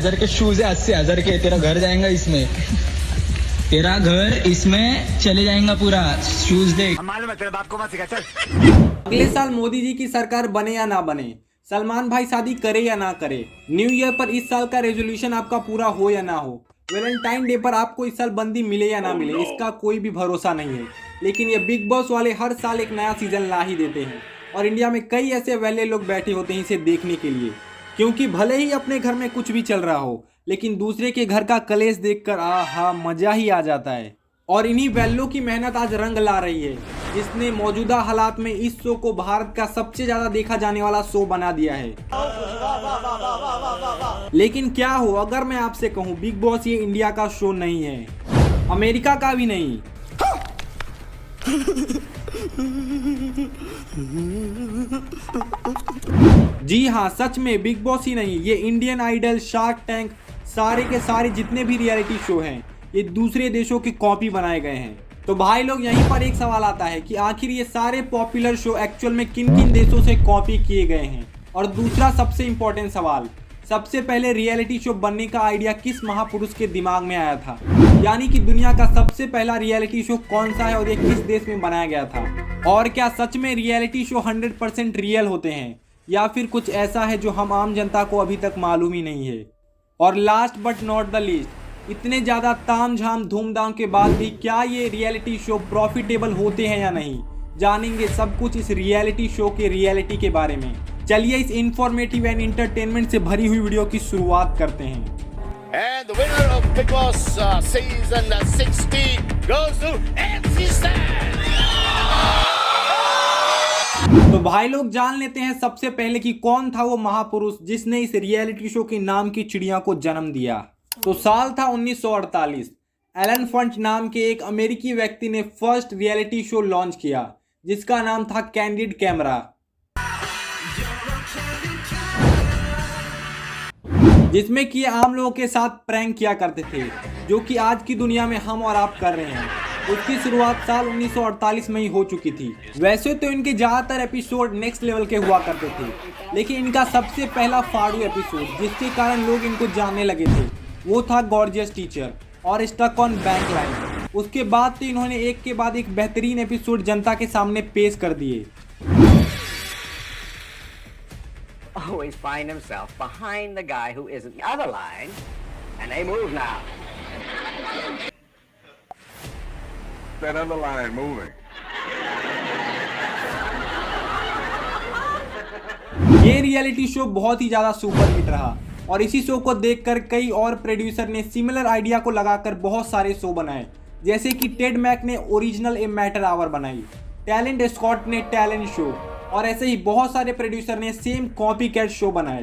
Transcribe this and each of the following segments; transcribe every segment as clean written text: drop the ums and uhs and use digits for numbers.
80,000 के शूज है, 80,000 के। तेरा घर जाएगा इसमें, तेरा घर इसमें चले जाएगा पूरा। शूज देख। मालूम है तेरे बाप को मत सिखा, चल। अगले साल मोदी जी की सरकार बने या ना बने, सलमान भाई शादी करे या ना करे, न्यू ईयर पर इस साल का रेजोल्यूशन आपका पूरा हो या ना हो, वैलेंटाइन डे पर आपको इस साल बंदी मिले या ना मिले, इसका कोई भी भरोसा नहीं है। लेकिन ये बिग बॉस वाले हर साल एक नया सीजन ला ही देते हैं और इंडिया में कई ऐसे वेले लोग बैठे होते हैं इसे देखने के लिए, क्योंकि भले ही अपने घर में कुछ भी चल रहा हो लेकिन दूसरे के घर का कलेश देखकर आहा मजा ही आ जाता है। और इन्हीं वैल्यों की मेहनत आज रंग ला रही है, जिसने मौजूदा हालात में इस शो को भारत का सबसे ज्यादा देखा जाने वाला शो बना दिया है। लेकिन क्या हो अगर मैं आपसे कहूं बिग बॉस ये इंडिया का शो नहीं है, अमेरिका का भी नहीं। जी हाँ, सच में बिग बॉस ही नहीं, ये इंडियन आइडल, शार्क टैंक, सारे के सारे जितने भी रियलिटी शो हैं ये दूसरे देशों की कॉपी बनाए गए हैं। तो भाई लोग यहीं पर एक सवाल आता है कि आखिर ये सारे पॉपुलर शो एक्चुअल में किन किन देशों से कॉपी किए गए हैं। और दूसरा सबसे इम्पोर्टेंट सवाल, सबसे पहले रियलिटी शो बनने का आइडिया किस महापुरुष के दिमाग में आया था, यानी कि दुनिया का सबसे पहला रियलिटी शो कौन सा है और ये किस देश में बनाया गया था। और क्या सच में रियलिटी शो 100% रियल होते हैं या फिर कुछ ऐसा है जो हम आम जनता को अभी तक मालूम ही नहीं है। और last but not the least, इतने ज़्यादा ताम झाम धूमधाम के बाद भी क्या ये रियलिटी शो प्रॉफिटेबल होते हैं या नहीं, जानेंगे सब कुछ इस रियलिटी शो के रियलिटी के बारे में। चलिए इस इंफॉर्मेटिव एंड इंटरटेनमेंट से भरी हुई वीडियो की शुरुआत करते हैं। And the winner of Big Boss season 60 goes to MC Stan. तो भाई लोग जान लेते हैं सबसे पहले कि कौन था वो महापुरुष जिसने इस रियलिटी शो के नाम की चिड़िया को जन्म दिया। तो साल था 1948। एलन फंट नाम के एक अमेरिकी व्यक्ति ने फर्स्ट रियलिटी शो लॉन्च किया जिसका नाम था कैंडिड कैमरा, जिसमें कि आम लोगों के साथ प्रैंक किया करते थे, जो कि आज की दुनिया में हम और आप कर रहे हैं। उसकी शुरुआत साल 1948 में ही हो चुकी थी। वैसे तो इनके ज़्यादातर एपिसोड नेक्स्ट लेवल के हुआ करते थे, लेकिन इनका सबसे पहला फाड़ू एपिसोड जिसके कारण लोग इनको जानने लगे थे वो था गॉर्जियस टीचर और स्टक ऑन बैंक लाइन। उसके बाद तो इन्होंने एक के बाद एक बेहतरीन एपिसोड जनता के सामने पेश कर दिए। Always find himself behind the guy who isn't the other line, and they move now. That other line moving. ये रियलिटी शो बहुत ही ज़्यादा सुपर हिट रहा और इसी शो को देखकर कई और प्रोड्यूसर ने सिमिलर आइडिया को लगाकर बहुत सारे शो बनाए, जैसे कि टेड मैक ने ओरिजिनल ए मैटर आवर बनाई, टैलेंट स्कॉट ने टैलेंट शो, और ऐसे ही बहुत सारे प्रोड्यूसर ने सेम कॉपी कैट शो बनाए।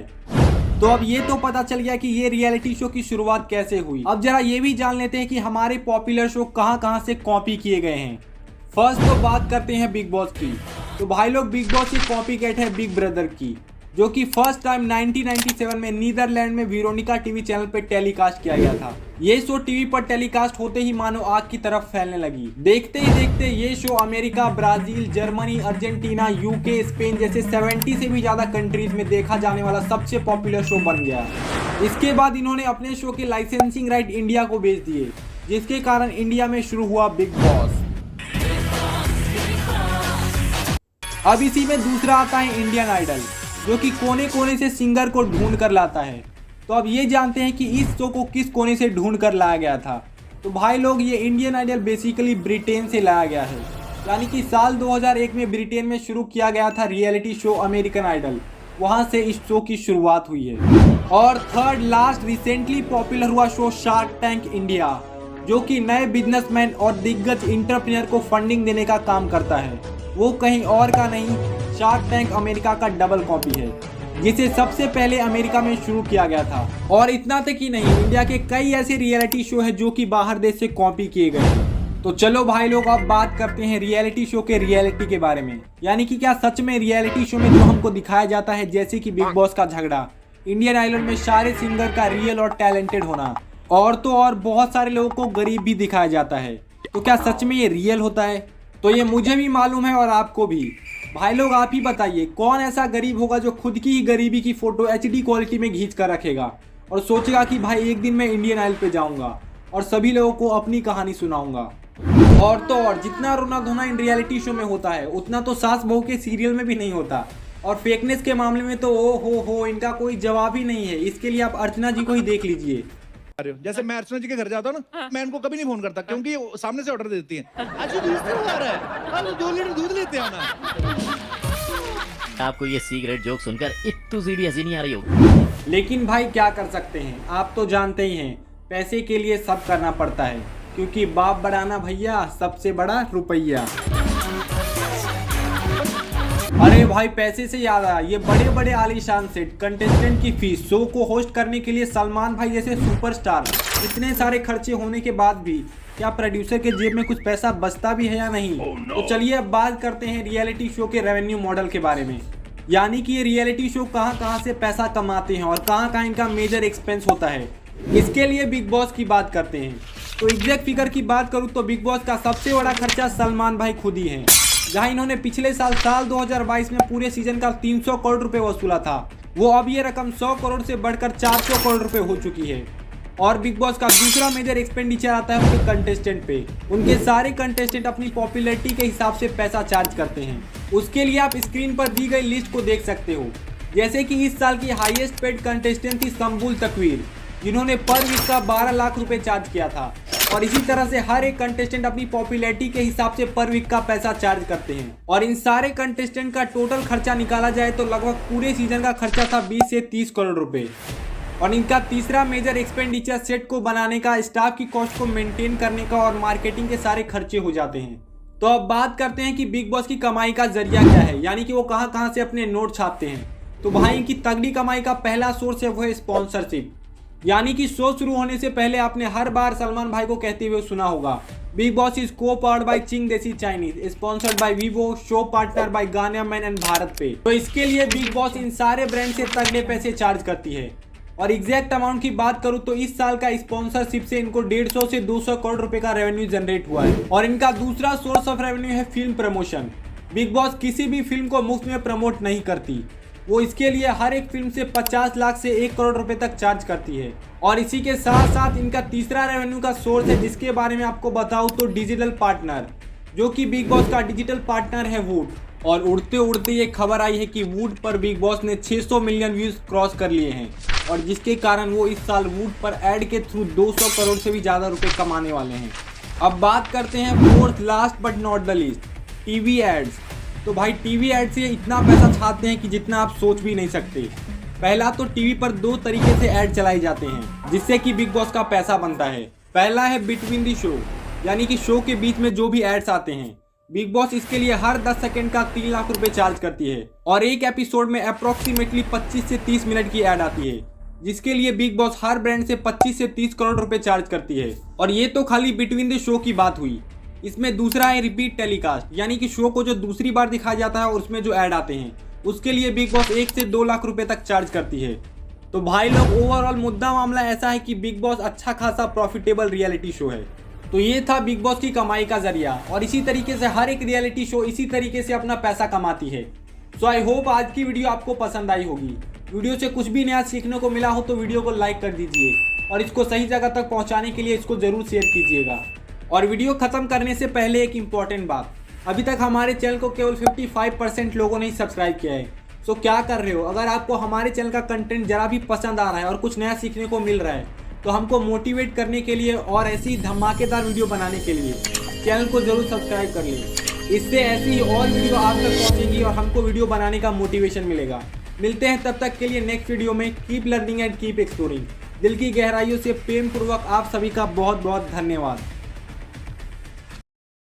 तो अब ये तो पता चल गया कि ये रियलिटी शो की शुरुआत कैसे हुई। अब जरा ये भी जान लेते हैं कि हमारे पॉपुलर शो कहाँ से कॉपी किए गए हैं। फर्स्ट तो बात करते हैं बिग बॉस की। तो भाई लोग बिग बॉस की कॉपी कैट है बिग ब्रदर की, जो कि फर्स्ट टाइम 1997 में नीदरलैंड में वेरोनिका टीवी चैनल पर टेलीकास्ट किया गया था। ये शो टीवी पर टेलीकास्ट होते ही मानो आग की तरफ फैलने लगी। देखते ही देखते ये show America, Brazil, Germany, Argentina, UK, Spain जैसे 70 से भी ज़्यादा कंट्रीज में देखा जाने वाला सबसे पॉपुलर शो बन गया। इसके बाद इन्होंने अपने शो के लाइसेंसिंग राइट इंडिया को बेच दिए, जिसके कारण इंडिया में शुरू हुआ बिग बॉस। अब इसी में दूसरा आता है इंडियन आइडल, जो कि कोने कोने से सिंगर को ढूंढ कर लाता है। तो अब ये जानते हैं कि इस शो को किस कोने से ढूंढ कर लाया गया था। तो भाई लोग ये इंडियन आइडल बेसिकली ब्रिटेन से लाया गया है, यानी कि साल 2001 में ब्रिटेन में शुरू किया गया था रियलिटी शो अमेरिकन आइडल, वहाँ से इस शो की शुरुआत हुई है। और थर्ड लास्ट रिसेंटली पॉपुलर हुआ शो शार्क टैंक इंडिया, जो कि नए बिजनेसमैन और दिग्गज इंटरप्रेन्योर को फंडिंग देने का काम करता है। वो कहीं और का नहीं, शार्क टैंक अमेरिका का डबल कॉपी है, जिसे सबसे पहले अमेरिका में शुरू किया गया था। और इतना तक ही नहीं, इंडिया के कई ऐसे रियलिटी शो हैं जो कि बाहर देश से कॉपी किए गए हैं। तो चलो भाई लोग अब बात करते हैं रियलिटी शो के रियलिटी के बारे में, यानी कि क्या सच में रियलिटी शो में जो हमको दिखाया जाता है जैसे कि बिग बॉस का झगड़ा, इंडियन आइडल में सारे सिंगर का रियल और टैलेंटेड होना, और तो और बहुत सारे लोगों को गरीब भी दिखाया जाता है, तो क्या सच में ये रियल होता है? तो ये मुझे भी मालूम है और आपको भी। भाई लोग आप ही बताइए, कौन ऐसा गरीब होगा जो खुद की ही गरीबी की फोटो HD क्वालिटी में खींच कर रखेगा और सोचेगा कि भाई एक दिन मैं इंडियन आइडल पे जाऊंगा और सभी लोगों को अपनी कहानी सुनाऊंगा। और तो और जितना रोना धोना इन रियलिटी शो में होता है उतना तो सास बहू के सीरियल में भी नहीं होता। और फेकनेस के मामले में तो ओ हो इनका कोई जवाब ही नहीं है। इसके लिए आप अर्चना जी को ही देख लीजिए। जैसे मैं अर्चना जी के घर जाता हूँ ना, मैं इनको कभी नहीं फोन करता क्योंकि वो सामने से ऑर्डर दे देती हैं। आज दूध आ रहा है, आज 2 लीटर दूध लेते आना। आपको ये सीक्रेट जोक सुनकर इतनी सीधी हंसी नहीं आ रही होगी। लेकिन भाई क्या कर सकते हैं, आप तो जानते ही हैं पैसे के लिए सब करना पड़ता है, क्योंकि बाप बढ़ाना भैया सबसे बड़ा रुपया। अरे भाई पैसे से याद आया, ये बड़े बड़े आलीशान सेट, कंटेस्टेंट की फीस, शो को होस्ट करने के लिए सलमान भाई जैसे सुपरस्टार, इतने सारे खर्चे होने के बाद भी क्या प्रोड्यूसर के जेब में कुछ पैसा बचता भी है या नहीं? तो चलिए अब बात करते हैं रियलिटी शो के रेवेन्यू मॉडल के बारे में, यानी कि ये रियलिटी शो कहां से पैसा कमाते हैं और कहां इनका मेजर एक्सपेंस होता है। इसके लिए बिग बॉस की बात करते हैं। तो एग्जैक्ट फिगर की बात करूं तो बिग बॉस का सबसे बड़ा खर्चा सलमान भाई खुद ही है, जहां इन्होंने पिछले साल 2022 में पूरे सीजन का 300 करोड़ रुपए वसूला था। वो अब ये रकम 100 करोड़ से बढ़कर 400 करोड़ रुपए हो चुकी है। और बिग बॉस का दूसरा मेजर एक्सपेंडिचर आता है उनके कंटेस्टेंट पे। उनके सारे कंटेस्टेंट अपनी पॉपुलैरिटी के हिसाब से पैसा चार्ज करते हैं। उसके लिए आप स्क्रीन पर दी गई लिस्ट को देख सकते हो, जैसे कि इस साल की हाईएस्ट पेड कंटेस्टेंट थी संबुल तकवीर, जिन्होंने पर वीक का 12 लाख रुपए चार्ज किया था। और इसी तरह से हर एक कंटेस्टेंट अपनी पॉपुलैरिटी के हिसाब से पर वीक का पैसा चार्ज करते हैं। और इन सारे कंटेस्टेंट का टोटल खर्चा निकाला जाए तो लगभग पूरे सीजन का खर्चा था 20 से 30 करोड़ रुपए। और इनका तीसरा मेजर एक्सपेंडिचर सेट को बनाने का, स्टाफ की कॉस्ट को मेंटेन करने का और मार्केटिंग के सारे खर्चे हो जाते हैं। तो अब बात करते हैं कि बिग बॉस की कमाई का जरिया क्या है, यानी कि वो कहां से अपने नोट छापते हैं। तो भाई इनकी तगड़ी कमाई का पहला सोर्स है वो है स्पॉन्सरशिप, यानी कि शो शुरू होने से पहले आपने हर बार सलमान भाई को कहते हुए सुना होगा, बिग बॉस इज को पावर्ड बाय चिंग देसी Chinese, sponsored by Vivo, show partner by गाना मैन एंड भारत पे। तो इसके लिए बिग बॉस इन सारे ब्रांड से तगड़े पैसे चार्ज करती है। और एग्जैक्ट अमाउंट की बात करूं तो इस साल का स्पॉन्सरशिप से इनको 150 से 200 करोड़ रुपए का रेवेन्यू जनरेट हुआ है। और इनका दूसरा सोर्स ऑफ रेवेन्यू है फिल्म प्रमोशन। बिग बॉस किसी भी फिल्म को मुफ्त में प्रमोट नहीं करती, वो इसके लिए हर एक फिल्म से 50 लाख से 1 करोड़ रुपए तक चार्ज करती है। और इसी के साथ साथ इनका तीसरा रेवेन्यू का सोर्स है, जिसके बारे में आपको बताऊं तो डिजिटल पार्टनर, जो कि बिग बॉस का डिजिटल पार्टनर है वूड। और उड़ते उड़ते ये खबर आई है कि वूड पर बिग बॉस ने 600 मिलियन व्यूज क्रॉस कर लिए हैं, और जिसके कारण वो इस साल वूड पर एड के थ्रू 200 करोड़ से भी ज़्यादा रुपए कमाने वाले हैं। अब बात करते हैं fourth last but not the least, TV ads. तो भाई टीवी एड से इतना पैसा छापते हैं कि जितना आप सोच भी नहीं सकते। पहला तो टीवी पर 2 तरीके से ऐड चलाए जाते हैं जिससे कि बिग बॉस का पैसा बनता है। पहला है बिटवीन दी शो, यानी कि शो के बीच में जो भी एड्स आते हैं, बिग बॉस इसके लिए हर 10 सेकंड का 3 लाख रुपए चार्ज करती है। और एक एपिसोड में अप्रोक्सीमेटली 25 से 30 मिनट की ऐड आती है, जिसके लिए बिग बॉस हर ब्रांड से 25 से 30 करोड़ रुपए चार्ज करती है। और ये तो खाली बिटवीन द शो की बात हुई। इसमें दूसरा है रिपीट टेलीकास्ट, यानी कि शो को जो दूसरी बार दिखाया जाता है और उसमें जो ऐड आते हैं, उसके लिए बिग बॉस 1 से 2 लाख रुपए तक चार्ज करती है। तो भाई लोग ओवरऑल मुद्दा मामला ऐसा है कि बिग बॉस अच्छा खासा प्रॉफिटेबल रियलिटी शो है। तो ये था बिग बॉस की कमाई का जरिया, और इसी तरीके से हर एक रियलिटी शो इसी तरीके से अपना पैसा कमाती है। सो आई होप आज की वीडियो आपको पसंद आई होगी। वीडियो से कुछ भी नया सीखने को मिला हो तो वीडियो को लाइक कर दीजिए, और इसको सही जगह तक पहुंचाने के लिए इसको जरूर शेयर कीजिएगा। और वीडियो खत्म करने से पहले एक इम्पॉर्टेंट बात, अभी तक हमारे चैनल को केवल 55% लोगों ने ही सब्सक्राइब किया है। सो क्या कर रहे हो? अगर आपको हमारे चैनल का कंटेंट जरा भी पसंद आ रहा है और कुछ नया सीखने को मिल रहा है, तो हमको मोटिवेट करने के लिए और ऐसी धमाकेदार वीडियो बनाने के लिए चैनल को जरूर सब्सक्राइब कर लें। इससे ऐसी ही और वीडियो आप तक पहुँचेंगी और हमको वीडियो बनाने का मोटिवेशन मिलेगा। मिलते हैं तब तक के लिए नेक्स्ट वीडियो में। Keep learning and keep exploring. दिल की गहराइयों से प्रेम पूर्वक आप सभी का बहुत बहुत धन्यवाद।